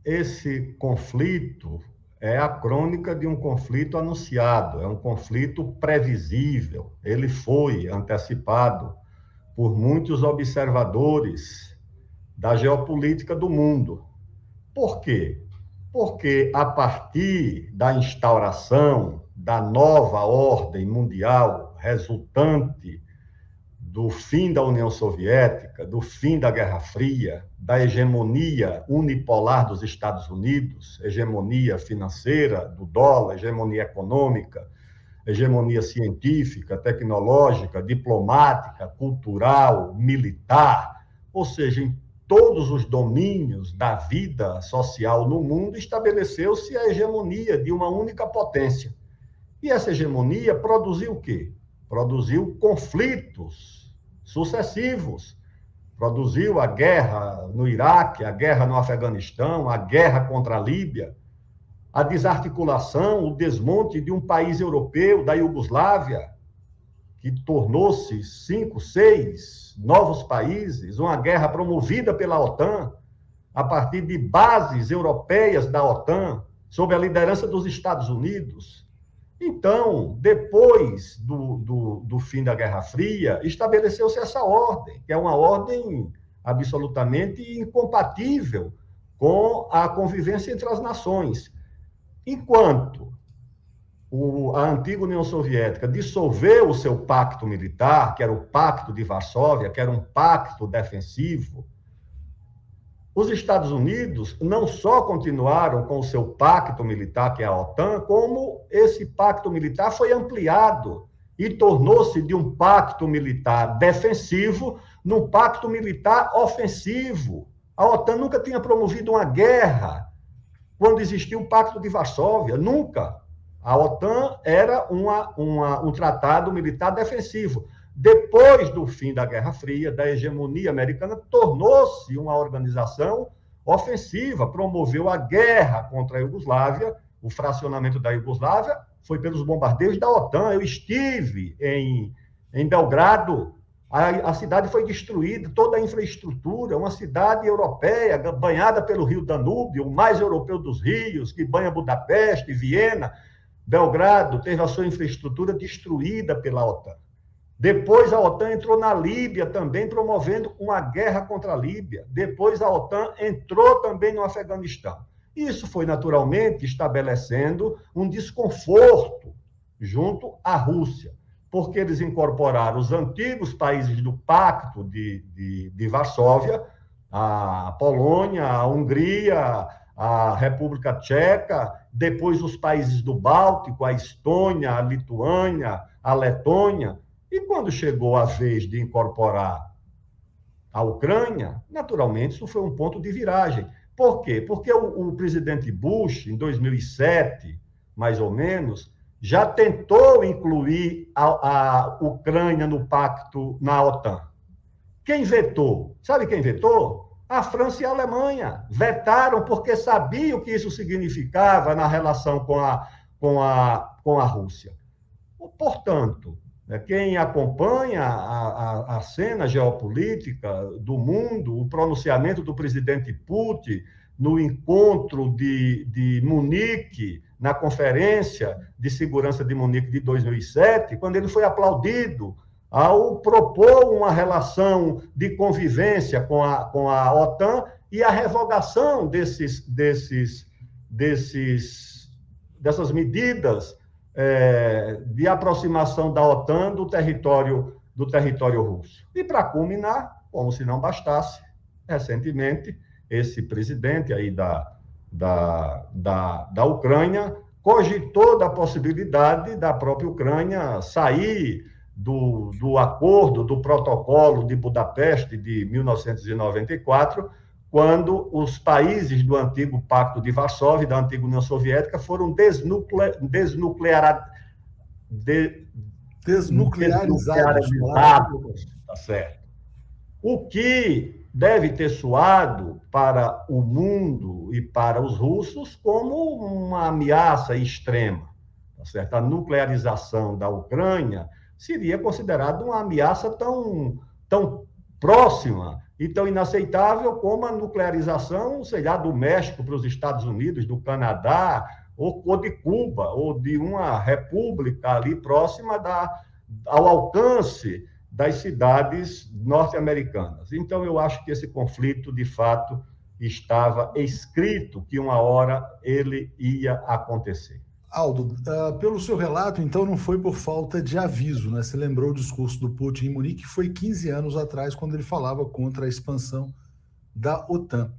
esse conflito é a crônica de um conflito anunciado, é um conflito previsível. Ele foi antecipado por muitos observadores da geopolítica do mundo. Por quê? Porque a partir da instauração da nova ordem mundial resultante do fim da União Soviética, do fim da Guerra Fria, da hegemonia unipolar dos Estados Unidos, hegemonia financeira do dólar, hegemonia econômica, hegemonia científica, tecnológica, diplomática, cultural, militar, ou seja, em todos os domínios da vida social no mundo, estabeleceu-se a hegemonia de uma única potência. E essa hegemonia produziu o quê? Produziu conflitos sucessivos. Produziu a guerra no Iraque, a guerra no Afeganistão, a guerra contra a Líbia, a desarticulação, o desmonte de um país europeu, da Iugoslávia, que tornou-se 5, 6 novos países, uma guerra promovida pela OTAN, a partir de bases europeias da OTAN, sob a liderança dos Estados Unidos. Então, depois do fim da Guerra Fria, estabeleceu-se essa ordem, que é uma ordem absolutamente incompatível com a convivência entre as nações. Enquanto a antiga União Soviética dissolveu o seu pacto militar, que era o Pacto de Varsóvia, que era um pacto defensivo, os Estados Unidos não só continuaram com o seu pacto militar, que é a OTAN, como esse pacto militar foi ampliado e tornou-se de um pacto militar defensivo num pacto militar ofensivo. A OTAN nunca tinha promovido uma guerra quando existiu o Pacto de Varsóvia, nunca. A OTAN era um tratado militar defensivo. Depois do fim da Guerra Fria, da hegemonia americana, tornou-se uma organização ofensiva, promoveu a guerra contra a Iugoslávia, o fracionamento da Iugoslávia foi pelos bombardeios da OTAN. Eu estive em Belgrado, a cidade foi destruída, toda a infraestrutura, uma cidade europeia, banhada pelo rio Danúbio, o mais europeu dos rios, que banha Budapeste, Viena. Belgrado teve a sua infraestrutura destruída pela OTAN. Depois a OTAN entrou na Líbia também, promovendo uma guerra contra a Líbia. Depois a OTAN entrou também no Afeganistão. Isso foi naturalmente estabelecendo um desconforto junto à Rússia, porque eles incorporaram os antigos países do Pacto de Varsóvia, a Polônia, a Hungria, a República Tcheca, depois os países do Báltico, a Estônia, a Lituânia, a Letônia. E quando chegou a vez de incorporar a Ucrânia, naturalmente isso foi um ponto de viragem. Por quê? Porque o presidente Bush, em 2007, mais ou menos, já tentou incluir a Ucrânia no pacto, na OTAN. Quem vetou? Sabe quem vetou? A França e a Alemanha. Vetaram porque sabiam o que isso significava na relação com a Rússia. Portanto, quem acompanha a cena geopolítica do mundo, o pronunciamento do presidente Putin no encontro de Munique, na Conferência de Segurança de Munique de 2007, quando ele foi aplaudido ao propor uma relação de convivência com a OTAN e a revogação dessas medidas de aproximação da OTAN do território russo. E, para culminar, como se não bastasse, recentemente, esse presidente aí da Ucrânia cogitou da possibilidade da própria Ucrânia sair do acordo, do protocolo de Budapeste de 1994, quando os países do antigo Pacto de Varsóvia, da antiga União Soviética, foram desnuclearizados, tá certo? O que deve ter soado para o mundo e para os russos como uma ameaça extrema, tá certo? A nuclearização da Ucrânia seria considerada uma ameaça tão próxima e tão inaceitável como a nuclearização, sei lá, do México para os Estados Unidos, do Canadá, ou de Cuba, ou de uma república ali próxima ao alcance das cidades norte-americanas. Então, eu acho que esse conflito, de fato, estava escrito que uma hora ele ia acontecer. Aldo, pelo seu relato, então não foi por falta de aviso, né? Você lembrou o discurso do Putin em Munique, que foi 15 anos atrás, quando ele falava contra a expansão da OTAN.